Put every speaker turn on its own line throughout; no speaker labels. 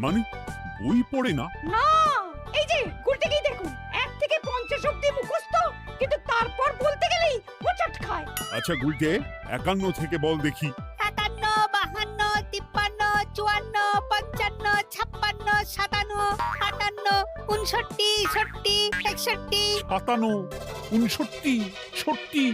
মানে বই পড়ে না?
না, এই যে গুলটেকেই দেখুন, 1 থেকে 50 অব্দি মুখস্থ, কিন্তু তারপর বলতে গেলেই হোঁচট খায়।
আচ্ছা গুলটে, 51 থেকে বল দেখি।
51, 52, 53, 54, 55, 56, 57, 58, 59, 60, 61।
57, 59, 60,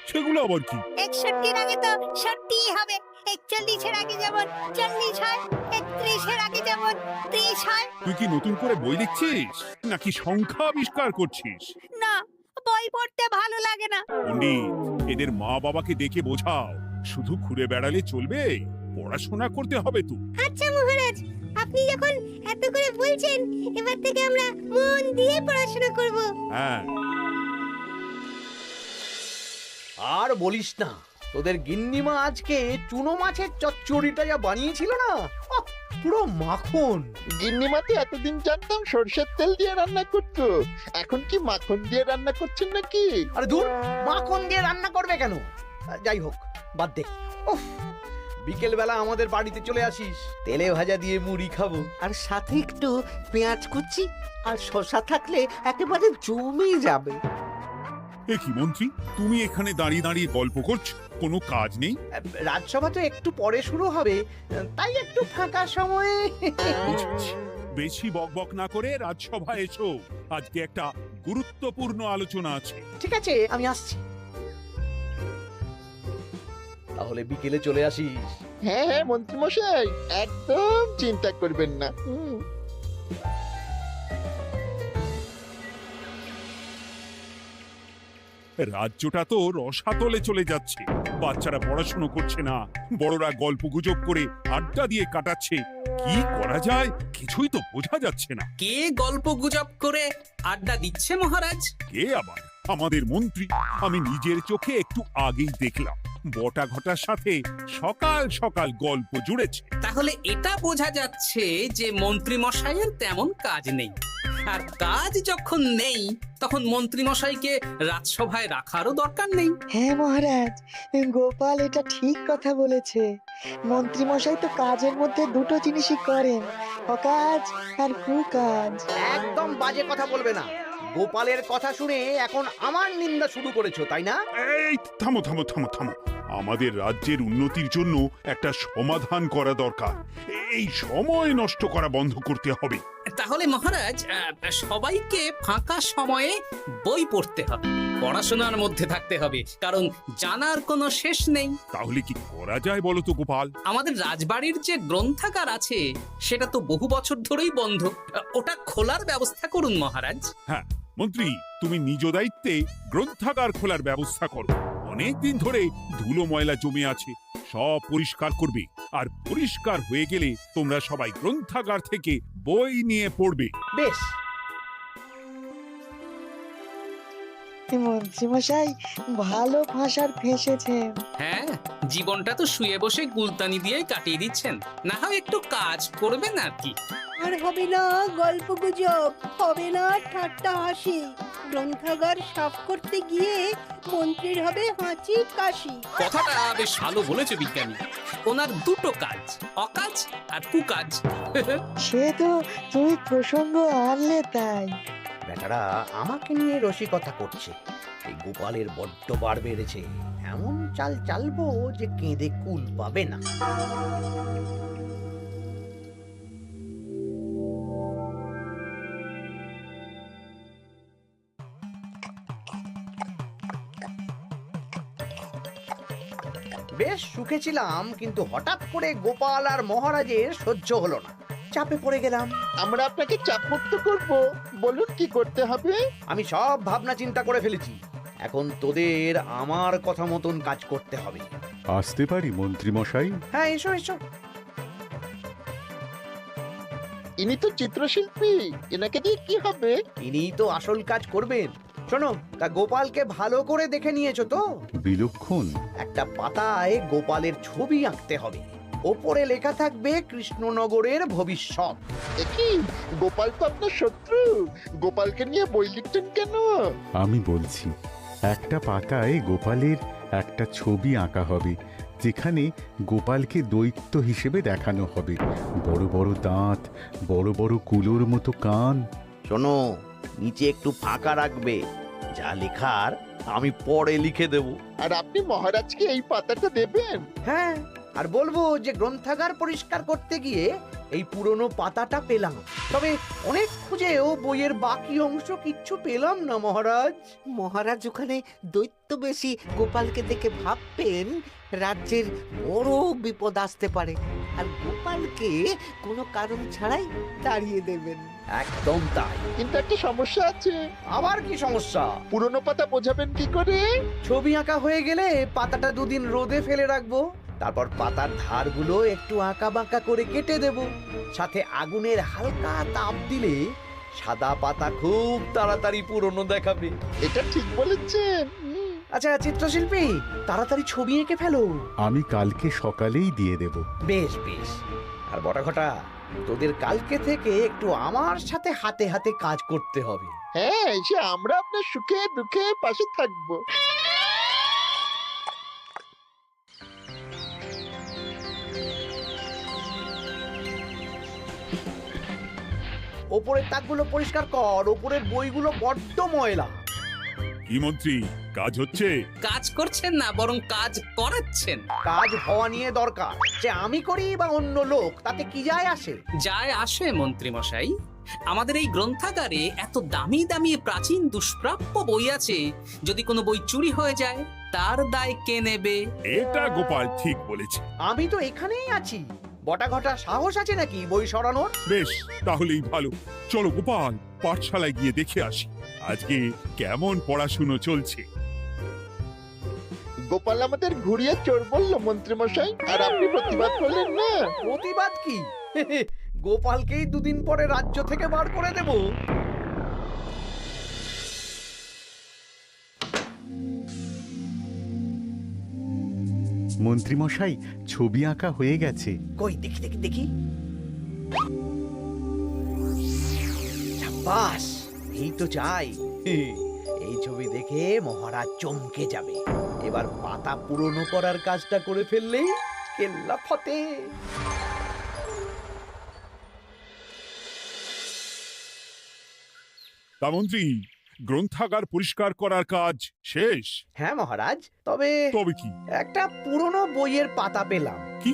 সেগুলো আবার কি?
61 আগে তো 60 হবে, 41 এর আগে যেমন 40 হয়, 31 এর আগে যেমন 30 হয়।
তুই কি নতুন করে বই লিখছিস নাকি সংখ্যা আবিষ্কার করছিস?
না, বই পড়তে ভালো লাগে না।
পণ্ডিত, এদের মা বাবাকে দেখে বোঝাও, শুধু ঘুরে বেড়ালে চলবে, পড়াশোনা করতে হবে তো।
আচ্ছা মহারাজ, আপনি যখন এত করে বলছেন, এবার থেকে আমরা মন দিয়ে পড়াশোনা করব।
হ্যাঁ,
আর বলিস না, তোদের গিন্নিমা আজকে চুনো মাছের চচ্চড়িটা যা বানিয়েছিল না, আহ, পুরো মাখন।
গিন্নিমাতে এতদিন জানতাম সরষের তেল দিয়ে রান্না করতো, এখন কি মাখন দিয়ে রান্না করছেন নাকি?
আরে দূর, মাখন দিয়ে রান্না করবে কেন? যাই হোক, বাদ দে। উফ, বিকেল বেলা আমাদের বাড়িতে চলে আসিস, তেলে ভাজা দিয়ে মুড়ি খাবো।
আর সাথে একটু পেঁয়াজ কুচি আর শসা থাকলে একেবারে জমে যাবে।
এ কি মন্ত্রী, তুমি এখানে দাঁড়িয়ে দাঁড়িয়ে গল্প করছো, কোনো কাজ নেই?
রাজসভা তো একটু পরে শুরু হবে, তাই একটু ফাঁকা সময়ে।
বুঝেছি। বেশি বকবক না করে রাজসভায় এসো, আজকে একটা গুরুত্বপূর্ণ আলোচনা আছে।
ঠিক আছে, আমি আসছি। তাহলে বিকেলে চলে আসিস।
হ্যাঁ হ্যাঁ মন্ত্রী মশাই, একদম চিন্তা করবেন না।
রাজ্যটা তো রসাতলে চলে যাচ্ছে, বাচ্চারা পড়াশুনো করছে না, বড়রা গল্প গুজব করে আড্ডা দিয়ে কাটাচ্ছে। কি করা যায় কিছুই তো বোঝা যাচ্ছে না।
কে গল্প গুজব করে আড্ডা দিচ্ছে মহারাজ?
কে আবার? আমাদের মন্ত্রী। আমি নিজের চোখে একটু আগেই দেখলাম, বটা ঘটার সাথে সকাল সকাল গল্প জুড়েছে।
তাহলে এটা বোঝা যাচ্ছে যে মন্ত্রী মশাইয়ের তেমন কাজ নেই, আর কাজ যখন নেই তখন মন্ত্রী মশাইকে রাজসভায় রাখারও দরকার নেই।
হ্যাঁ মহারাজ, গোপাল এটা ঠিক কথা বলেছে। মন্ত্রী মশাই তো কাজের মধ্যে দুটো জিনিসই করেন, অকাজ আর কুকাজ।
একদম বাজে কথা বলবে না। গোপালের কথা শুনে এখন আমার নিন্দা শুরু করেছো, তাই না?
এই থামো থামো থামো থামো, আমাদের রাজ্যের উন্নতির জন্য একটা সমাধান করা দরকার। এই সময় নষ্ট করা বন্ধ করতে হবে।
তাহলে মহারাজ, সবাইকে ফাঁকা সময়ে বই পড়তে হবে, পড়াশোনার মধ্যে থাকতে হবে, কারণ জানার কোনো শেষ নেই।
তাহলে কি করা যায় বলো তো গোপাল?
আমাদের রাজবাড়ির যে গ্রন্থাগার আছে সেটা তো বহু বছর ধরেই বন্ধ, ওটা খোলার ব্যবস্থা করুন মহারাজ।
হ্যাঁ মন্ত্রী, তুমি নিজ দায়িত্বে গ্রন্থাগার খোলার ব্যবস্থা করো। অনেক দিন ধরে ধুলো ময়লা জমে আছে, সব পরিষ্কার করবে, আর পরিষ্কার হয়ে গেলে তোমরা সবাই গ্রন্থাগার থেকে বই নিয়ে পড়বে।
বেশ।
মন্ত্রী মশাই ভালো ভাষার ফেঁসেছেন।
হ্যাঁ, জীবনটা তো শুয়ে বসে গুলতানি দিয়ে কাটিয়ে দিচ্ছেন, না হয় একটু কাজ করবেন আর কি।
আর হবে না গল্প গুজব, হবে না ঠাট্টা হাসি। গ্রন্থাগার সাফ করতে গিয়ে মন্ত্রীর হবে হাঁচি কাশি।
কথাটা বেশ ভালো বলেছে বিজ্ঞানী। ওনার দুটো কাজ, অকাজ আর কুকাজ।
সে তো তুমি প্রসঙ্গ আনলে তাই।
বেটারা আমাকে নিয়ে রসিকতা করছে। এই গোপালের বড্ড বার বেড়েছে, এমন চাল চালবো যে কেঁদে কুল পাবে না। বেশ সুখে ছিলাম, কিন্তু হঠাৎ করে গোপাল আর মহারাজের সহ্য হলো না, চাপে পড়ে গেলাম।
আমরা আপনাকে চাপমুক্ত করব, বলুন কি করতে হবে?
আমি সব ভাবনা চিন্তা করে ফেলেছি, এখন তোদের আমার কথা মতন কাজ করতে হবে।
আসতে পারি মন্ত্রী মশাই?
হ্যাঁ, এসো এসো।
ইনি তো চিত্রশিল্পী, এনাকে দিয়ে কি হবে?
ইনিই তো আসল কাজ করবেন। শোনো, তা গোপালকে ভালো করে দেখে নিয়েছো তো?
বিলক্ষণ।
একটা পাতায় গোপালের ছবি আঁকতে হবে, ওপরে লেখা থাকবে কৃষ্ণনগরের ভবিষ্যৎ।
কি গোপাল তো আপনার শত্রু, গোপালকে নিয়ে বই লিখছেন কেন?
আমি বলছি, একটা পাতায় গোপালের একটা ছবি আঁকা হবে, যেখানে গোপালকে দৈত্য হিসেবে দেখানো হবে। বড় বড় দাঁত, বড় বড় কুলোর মতো কান।
শোনো, নিচে একটু ফাঁকা রাখবে, যা লেখার আমি পরে লিখে দেব।
আর আপনি মহারাজকে এই পাতাটা দেবেন?
হ্যাঁ, আর বলবো যে গ্রন্থাগার পরিষ্কার করতে গিয়ে এই পুরনো পাতাটা পেলাম, তবে অনেক খুঁজেও বইয়ের বাকি অংশ কিচ্ছু পেলাম না মহারাজ।
মহারাজ ওখানে দৈত্য বেশি গোপালকে দেখে ভাববেন রাজ্যের বড় বিপদ আসতে পারে, আর গোপালকে কোনো কারণ ছাড়াই তাড়িয়ে দেবেন।
একদম তাই।
কিন্তু একটা সমস্যা আছে।
আবার কি সমস্যা?
পুরনো পাতা বোঝাবেন কি করে?
ছবি আঁকা হয়ে গেলে পাতাটা দুদিন রোদে ফেলে রাখবো, তারপর পাতার ধারগুলো একটু আঁকা বাঁকা করে কেটে দেব, সাথে আগুনের হালকা তাপ দিলে সাদা পাতা খুব তাড়াতাড়ি পুরনো দেখাবে।
এটা ঠিক বলেছেন।
আচ্ছা চিত্রশিল্পী, তাড়াতাড়ি ছবি এঁকে ফেলো।
আমি কালকে সকালেই দিয়ে দেব।
বেশ বেশ। আর বটাঘটা, তোদের কালকে থেকে একটু আমার সাথে হাতে হাতে কাজ করতে হবে।
হ্যাঁ, এসে আমরা আপনার সুখে দুঃখে পাশে থাকবো।
ওপরের তাকগুলো পরিষ্কার কর, ওপরের বইগুলো বড্ড ময়লা।
কি মন্ত্রী, কাজ হচ্ছে?
কাজ করছেন না, বরং কাজ করাচ্ছেন।
কাজ হওয়া নিয়ে দরকার, যে আমি করি বা অন্য লোক, তাতে কি যায় আসে?
যায় আসে মন্ত্রী মশাই। আমাদের এই গ্রন্থাগারে এত দামি দামি প্রাচীন দুষ্প্রাপ্য বই আছে, যদি কোনো বই চুরি হয়ে যায় তার দায় কে নেবে?
এটা গোপাল ঠিক বলেছে।
আমি তো এখানেই আছি, বটাঘটা সাহস আছে নাকি বই সরানোর?
বেশ, তাহলেই ভালো। চলো গোপাল, পাঠশালায় গিয়ে দেখে আসি আজকে কেমন পড়াশুনো চলছে।
গোপাল আমাদের ঘুরিয়ে চোর বললো মন্ত্রী মশাই, আর আপনি প্রতিবাদ করলেন না।
প্রতিবাদ কি? গোপালকেই দুদিন পরে রাজ্য থেকে বার করে দেব।
মন্ত্রীমশাই, ছবি আঁকা হয়ে গেছে।
কই দেখি দেখি দেখি। বাস, এই তো চাই। এই ছবি দেখে মহারাজ চমকে যাবে। এবার পাতা পুরনো করার কাজটা করে ফেললেই কেল্লা ফতে।
তা মন্ত্রী, গ্রন্থাগার পরিষ্কার করার কাজ শেষ?
হ্যাঁ মহারাজ, তবে
তবে কি?
একটা পুরনো বইয়ের পাতা পেলাম।
কি?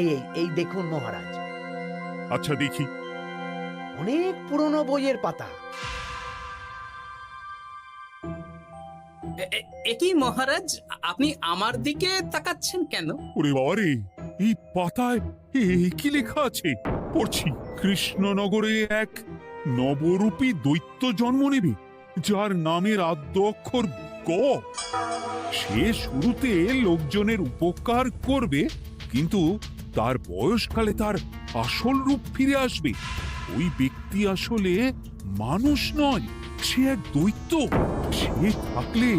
এই এই দেখুন মহারাজ,
আচ্ছা দেখি।
অনেক পুরনো বইয়ের পাতা।
একই মহারাজ, আপনি আমার দিকে তাকাচ্ছেন কেন?
ওরে বাবারে, এই পাতায় কি লেখা আছে? পড়ছি, কৃষ্ণনগরে এক নবরূপী দৈত্য জন্ম নেবে, যার নামের আদ্য অক্ষর গ। সে শুরুতে লোকজনের উপকার করবে, কিন্তু তার বয়সকালে তার আসল রূপ ফিরে আসবে। ওই ব্যক্তি আসলে মানুষ নয়, সে এক দৈত্য। সে থাকলে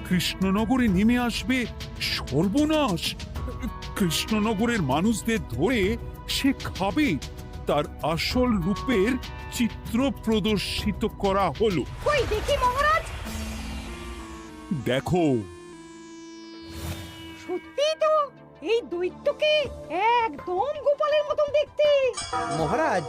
কৃষ্ণনগরে নেমে আসবে সর্বনাশ। কৃষ্ণনগরের মানুষদের ধরে সে খাবে। তার আসল রূপের চিত্র প্রদর্শিত করা হলো।
কই দেখি মহারাজ।
দেখো,
সত্যি তো, এই দৈত্যকে একদম গোপালের মতন দেখতে।
মহারাজ,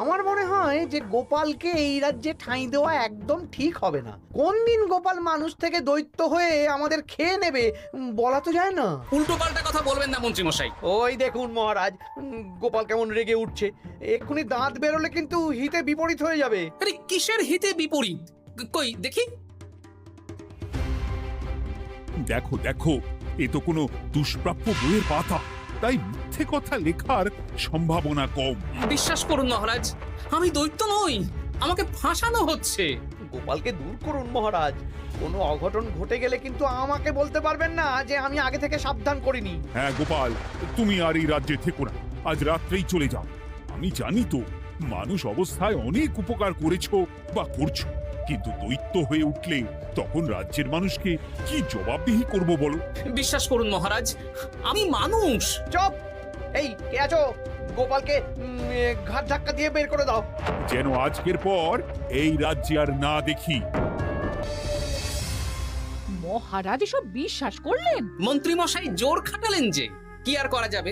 আমার মনে হয় যে গোপালকে এই রাজ্যে ঠাঁই দেওয়া একদম ঠিক হবে না। কোন দিন গোপাল মানুষ থেকে দৈত্য হয়ে আমাদের খেয়ে নেবে বলা তো যায় না।
উল্টো পাল্টা কথা বলবেন না মন্ত্রী মশাই।
ওই দেখুন মহারাজ, গোপাল কেমন রেগে উঠছে। এক্ষুনি দাঁত বেরোলে কিন্তু হিতে বিপরীত হয়ে যাবে।
আরে কিসের হিতে বিপরীত? কই দেখি।
দেখো দেখো, এ তো কোনো দুষ্প্রাপ্য বইয়ের পাতা, তাই মিথ্যে কথা লেখার সম্ভাবনা কম।
বিশ্বাস করুন মহারাজ, আমি দৈত্য নই, আমাকে ফাঁসানো হচ্ছে।
গোপালকে দূর করুন মহারাজ। কোনো অঘটন ঘটে গেলে কিন্তু আমাকে বলতে পারবেন না যে আমি আগে থেকে সাবধান করিনি।
হ্যাঁ গোপাল, তুমি আর এই রাজ্যে থেকো না, আজ রাত্রেই চলে যাও। আমি জানি তো মানুষ অবস্থায় অনেক উপকার করেছো বা করছো, কিন্তু দৈত্য হয়ে উঠলে তখন রাজ্যের মানুষকে কি জবাবদিহি করব বলো?
বিশ্বাস করুন মহারাজ, আমি মানুষ।
চুপ! এই কে আছো? গোপালকে ঘাট ধাক্কা দিয়ে বের করে দাও।
যেন আজকের পর এই রাজ্যে আর না দেখি।
মহারাজ এসব বিশ্বাস করলেন?
মন্ত্রী মশাই জোর খাটালেন যে, কি আর করা যাবে।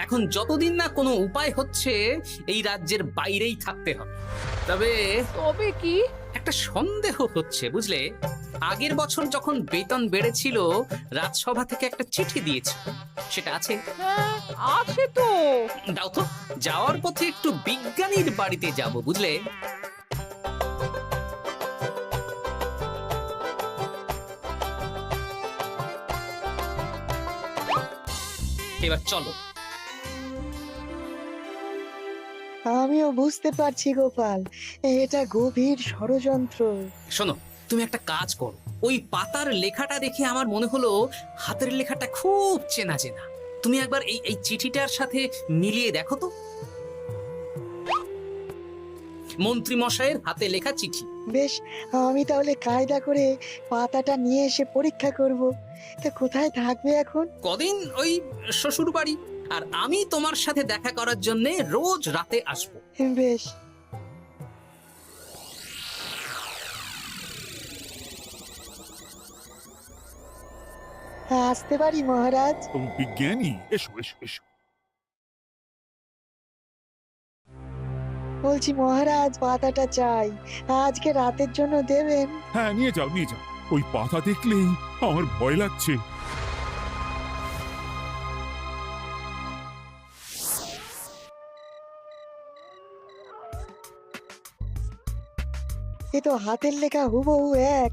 এখন যতদিন না কোনো উপায় হচ্ছে, এই রাজ্যের বাইরেই থাকতে হবে। তবে
তবে কি?
একটা সন্দেহ হচ্ছে, বুঝলে। আগের বছর যখন বেতন বেড়েছিল, রাজসভা থেকে একটা চিঠি দিয়েছে, সেটা আছে?
হ্যাঁ, আছে তো।
দাও তো, যাওয়ার পথে একটু বিজ্ঞানীর বাড়িতে যাব, বুঝলে। এবার চলো।
আমিও বুঝতে পারছি গোপাল, এটা গভীর ষড়যন্ত্র।
শোনো, তুমি একটা কাজ করো। ওই পাতার লেখাটা দেখে আমার মনে হলো হাতের লেখাটা খুব চেনা চেনা। তুমি একবার এই চিঠিটার সাথে মিলিয়ে দেখো তো। মন্ত্রী মশাইয়ের হাতে লেখা চিঠি।
বেশ, আমি তাহলে কায়দা করে পাতাটা নিয়ে এসে পরীক্ষা করব। তা কোথায় থাকবে এখন?
কদিন ওই শ্বশুর বাড়ি, আর আমি তোমার সাথে দেখা করার জন্য রোজ রাতে আসবো।
বেশ। আসতে পারি মহারাজ?
ও বিজ্ঞানী, এসো এসো এসো।
বলছি মহারাজ, পাতাটা চাই, আজকে রাতের জন্য দেবেন?
হ্যাঁ, নিয়ে যাও নিয়ে যাও। ওই পাতা দেখলেই আমার ভয় লাগছে।
এ তো হাতের লেখা হুবহু এক।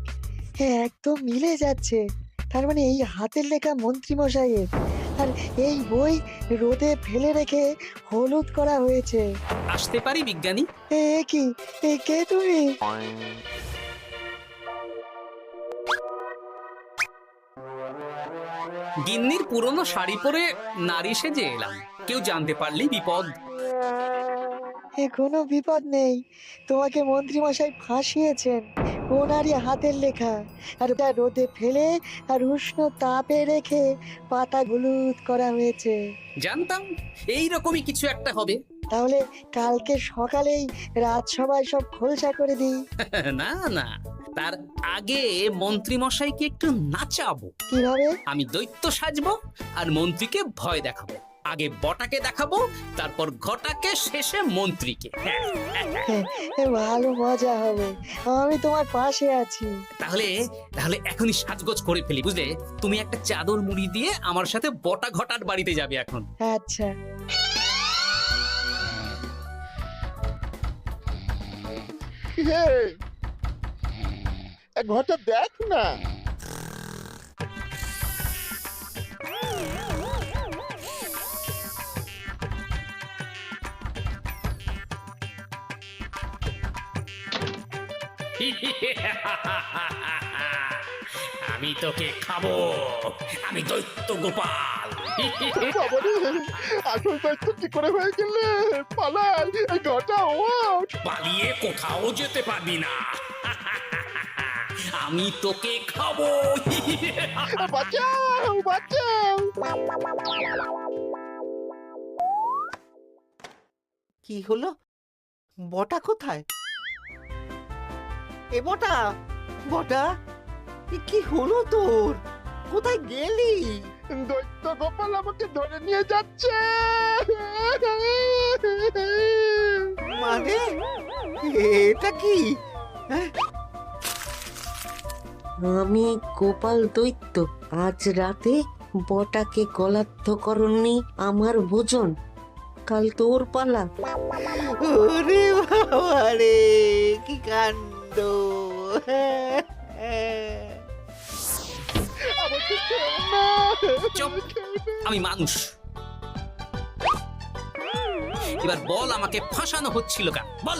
হ্যাঁ, একদম মিলে যাচ্ছে। তার মানে এই হাতের লেখা মন্ত্রী মশাইয়ের, আর এই বই রোদে ফেলে রেখে হলুদ করা হয়েছে।
আসতে পারি বিজ্ঞানী?
এ কি, কে তুমি?
গিন্নির পুরনো শাড়ি পরে নারী সেজে এলাম, কেউ জানতে পারলেই বিপদ।
কোনো বিপদ নেই, তোমাকে মন্ত্রী মশাই ফাঁসিয়েছেন। ওনারই হাতের লেখা, আর ওটা রোদে ফেলে আর উষ্ণ তাপে রেখে পাতা হলুদ করা হয়েছে।
জানতাম এইরকমই কিছু একটা হবে।
তাহলে কালকে সকালেই রাজসভায় সব খোলসা করে দিই।
না না, তার আগে মন্ত্রী মশাইকে একটু নাচাবো।
কিভাবে?
আমি দৈত্য সাজবো আর মন্ত্রীকে ভয় দেখাবো। আগে বটাকে দেখাবো, তারপর ঘটাকে, শেষে মন্ত্রীকে।
ভালো মজা হবে, আমি তোমার পাশে আছি।
তাহলে তাহলে এখনই সাজগোজ করে ফেলি, বুঝলে। তুমি একটা চাদর মুড়ি দিয়ে আমার সাথে বটা ঘটার বাড়িতে যাবে এখন।
আচ্ছা।
হে, এক ঘটা দেখ না।
আমি তোকে খাবো, আমি দৈত্য গোপাল।
বাবারে, আসল দায়িত্ব কি করে হয়ে গেলে? পালাই, এই ঘটা ওঠ।
পালিয়ে কোথাও যেতে পারবি না, আমি তোকে খাবো।
বাঁচাও বাঁচাও।
কি হলো? বটা কোথায়? এ বটা, বটা, এ কি হলো তোর? কোথায় গেলি?
দৈত্য গোপাল আমাকে ধরে নিয়ে যাচ্ছে।
মানে এটা কি?
আমি গোপাল দৈত্য। আজ রাতে বটাকে গলাদ্ধ করনি আমার ভোজন, কাল তোর পালা।
ওরে বাবা রে, কি কাণ্ড!
আমাকে খেও না।
চুপ, আমি মানুষ। এবার বল, আমাকে ফাঁসানো হচ্ছিল কেন? বল।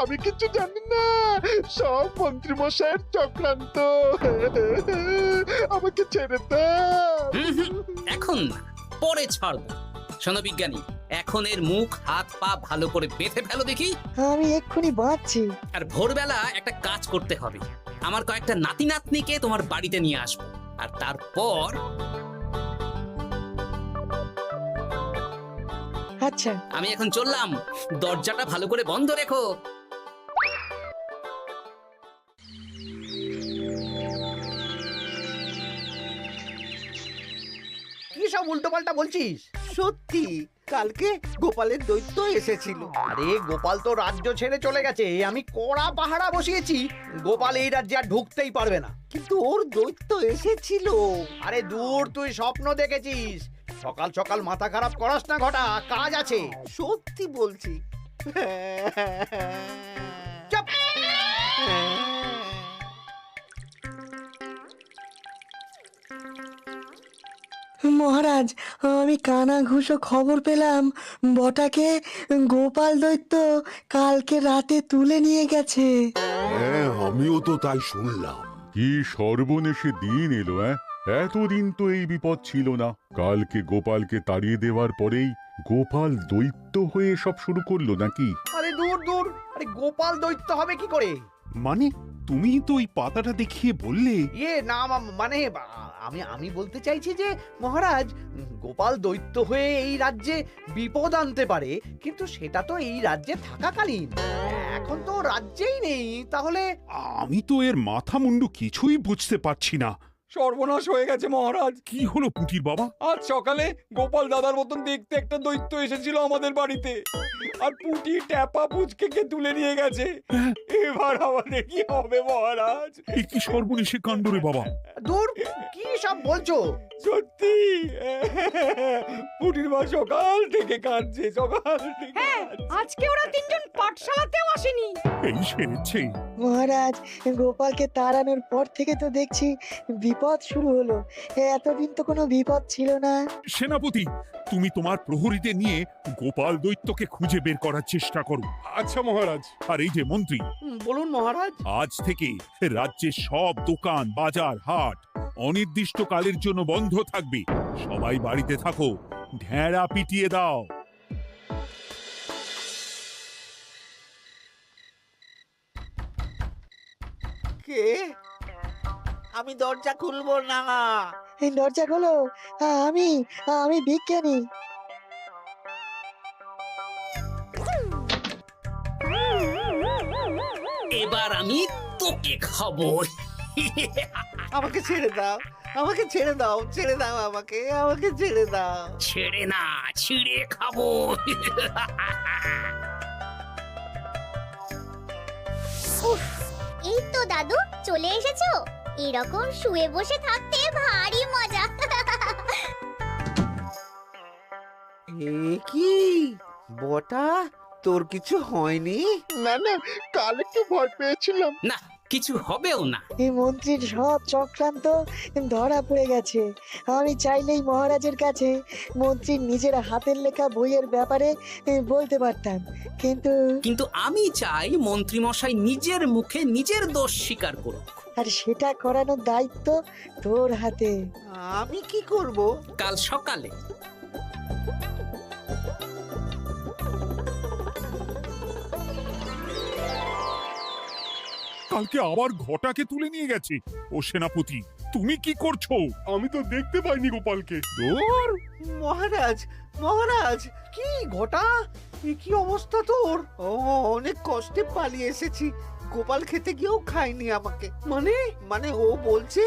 আমি কিছু জানি না, সব মন্ত্রী মশাইয়ের চক্রান্ত। আমাকে ছেড়ে দাও।
এখন না, পরে ছাড়বো। শোনো বিজ্ঞানী, এখন এর মুখ হাত পা ভালো করে বেঁধে ফেলো দেখি।
আমি এক্ষুনি বাঁচছি।
আর ভোরবেলা একটা কাজ করতে হবে। আমার কয়েকটা নাতি নাতনিকে তোমার বাড়িতে নিয়ে আসবো, আর তারপর।
আচ্ছা,
আমি এখন চললাম, দরজাটা ভালো করে বন্ধ রেখো।
উল্টোপাল্টা বলছিস?
সত্যি কালকে গোপালের দৈত্য এসেছিল।
আরে গোপাল তো রাজ্য ছেড়ে চলে গেছে, আমি কড়া পাহারা বসিয়েছি। গোপাল এই রাজ্যে আর ঢুকতেই পারবে না।
কিন্তু ওর দৈত্য এসেছিল।
আরে দূর, তুই স্বপ্ন দেখেছিস। সকাল সকাল মাথা খারাপ করাস না ঘটা, কাজ আছে।
সত্যি বলছি।
চুপ!
মহারাজ, আমি কানা ঘুষো খবর পেলাম বটাকে গোপাল দৈত্য কালকে রাতে তুলে নিয়ে গেছে।
হ্যাঁ, আমিও তো তাই শুনলাম।
কি সর্বনেশে দিন এলো! এতদিন তো এই বিপদ ছিল না। কালকে গোপালকে তাড়িয়ে দেওয়ার পরেই গোপাল দৈত্য হয়ে সব শুরু করলো নাকি?
আরে দূর দূর, আরে গোপাল দৈত্য হবে কি করে?
মানে তুমি তো ওই পাতাটা দেখিয়ে বললে।
না মানে আমি বলতে চাইছি যে মহারাজ, গোপাল দৈত্য হয়ে এই রাজ্যে বিপদ আনতে পারে, কিন্তু সেটা তো এই রাজ্যে থাকাকালীন। এখন তো রাজ্যেই নেই, তাহলে
আমি তো এর মাথা মুন্ডু কিছুই বুঝতে পারছি না।
সর্বনাশ হয়ে গেছে মহারাজ।
কি হলো পুটির বাবা?
আজ সকালে গোপাল দাদার মতন দেখতে একটা দৈত্য এসেছিল আমাদের বাড়িতে, আর পুটি ট্যাপা পুচকে তুলে নিয়ে গেছে। এবার আমাদের কি হবে মহারাজ?
এ কি সর্বনেশে কাণ্ড রে বাবা!
দূর, কি সব বলছো?
সত্যি পুটির মা সকাল থেকে কাঁদছে, সকাল থেকে।
আজকে ওরা তিনজন পাঠশালাতেও আসেনি।
এই সেরেছে।
মহারাজ, গোপালকে তাড়ানোর পর থেকে তো দেখছি বিপদ শুরু হলো। এতদিন তো কোনো বিপদ ছিল না।
সেনাপতি, তুমি তোমার প্রহরীদের নিয়ে গোপাল দৈত্যকে খুঁজে বের করার চেষ্টা করো।
আচ্ছা মহারাজ।
আর এই যে মন্ত্রী,
বলুন মহারাজ।
আজ থেকে রাজ্যের সব দোকান, বাজার, হাট অনির্দিষ্টকালের জন্য বন্ধ থাকবে। সবাই বাড়িতে থাকো, ঢেঁড়া পিটিয়ে দাও।
কে? আমি দরজা খুলবো না।
এই দরজা খোলো, আমি বিজ্ঞানী।
এবার আমি তোকে খাবো।
আমাকে ছেড়ে দাও, আমাকে ছেড়ে দাও, ছেড়ে দাও, আমাকে ছেড়ে দাও।
ছেড়ে না, ছিঁড়ে খাবো।
এই তো দাদু চলে এসেছো। এরকম শুয়ে বসে থাকতে ভারী মজা।
এ কি বটা, তোর কিছু হয়নি?
না না, কাল একটু ভয় পেয়েছিলাম।
না, কিছু হবেও না।
এই মন্ত্রীর সব চক্রান্ত ধরা পড়ে গেছে। আমি চাইলেই মহারাজের কাছে মন্ত্রীর নিজের হাতের লেখা বইয়ের ব্যাপারে বলতে পারতাম, কিন্তু
আমি চাই মন্ত্রী মশাই নিজের মুখে নিজের দোষ স্বীকার করুক।
আর সেটা করানোর দায়িত্ব তোর হাতে।
আমি কি করব?
কাল সকালে
কালকে আবার ঘটাকে তুলে নিয়ে গেছে। ও সেনাপতি, তুমি কি করছো?
আমি তো দেখতে পাইনি গোপালকে।
দূর!
মহারাজ, মহারাজ,
কি ঘটা, কি অবস্থা তোর?
অনেক কষ্টে পালিয়ে এসেছি। গোপাল খেতে গিয়েও খায়নি আমাকে। মানে ও বলছে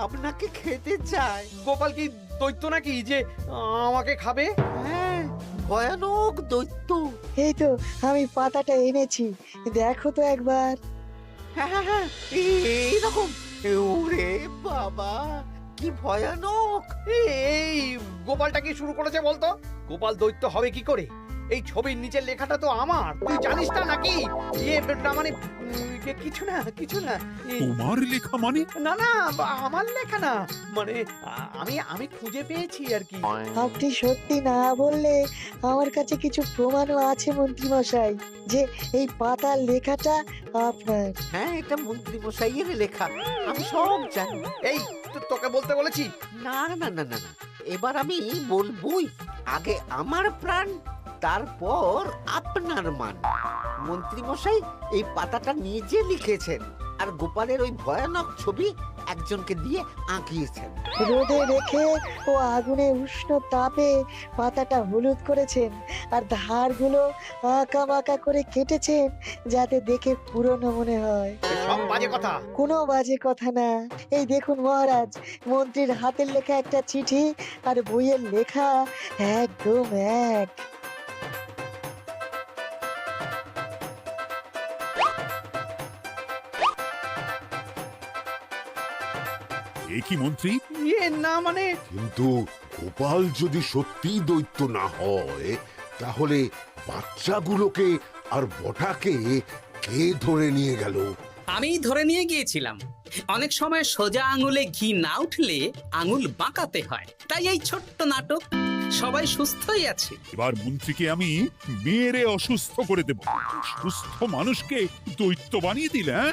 আপনাকে খেতে চায়।
গোপাল কি দৈত্য নাকি যে আমাকে খাবে?
হ্যাঁ, ভয়ানক দৈত্য।
এই তো আমি পাতাটা এনেছি, দেখো তো একবার।
হ্যাঁ, এইরকম। ওরে বাবা, কি ভয়ানক!
এই গোপালটা কি শুরু করেছে বলতো? গোপাল দৈত্য হবে কি করে? এই ছবির নিচের লেখাটা তো আমার, তুই জানিস না নাকি? না মানে কিছু না।
তোমার লেখা মানে?
না আমার লেখা না, মানে আমি খুঁজে পেয়েছি আর কি।
আপনি সত্যি না বললে আমার কাছে কিছু প্রমাণও আছে মন্ত্রী মশাই, যে এই পাতার লেখাটা আপনার।
হ্যাঁ, এটা মন্ত্রী মশাইয়ের লেখা, আমি সব জানি।
এই তোকে বলতে বলেছি।
না, এবার আমি বলবই। আগে আমার প্রাণ, তারপর আপনার মান। মন্ত্রী মশাই এই পাতাটা নিজে লিখেছেন। আর গোপালের ওই ভয়ানক ছবি একজনকে দিয়ে আঁকিয়েছেন।
রোদে রেখে ও আগুনে উষ্ণ তাপে পাতাটা হলুদ করেছেন আর ধারগুলো আঁকা বাঁকা করে কেটেছেন যাতে দেখে পুরনো মনে হয়।
সব বাজে কথা।
কোনো বাজে কথা না। এই দেখুন মহারাজ, মন্ত্রীর হাতের লেখা একটা চিঠি আর বইয়ের লেখা একদম এক।
এ কি মন্ত্রী?
না মানে
কিন্তু গোপাল যদি সত্যি দৈত্য না হয় তাহলে বাচ্চাগুলোকে আর বটাকে কে ধরে নিয়ে গেল?
আমিই ধরে নিয়ে গিয়েছিলাম। অনেক সময় সোজা আঙুলে ঘি না উঠলে আঙুল বাঁকাতে হয়, তাই এই ছোট্ট নাটক। সবাই সুস্থই আছে।
এবার মন্ত্রীকে আমি মেরে অসুস্থ করে দেব। সুস্থ মানুষকে দৈত্য বানিয়ে দিলে, হ্যাঁ?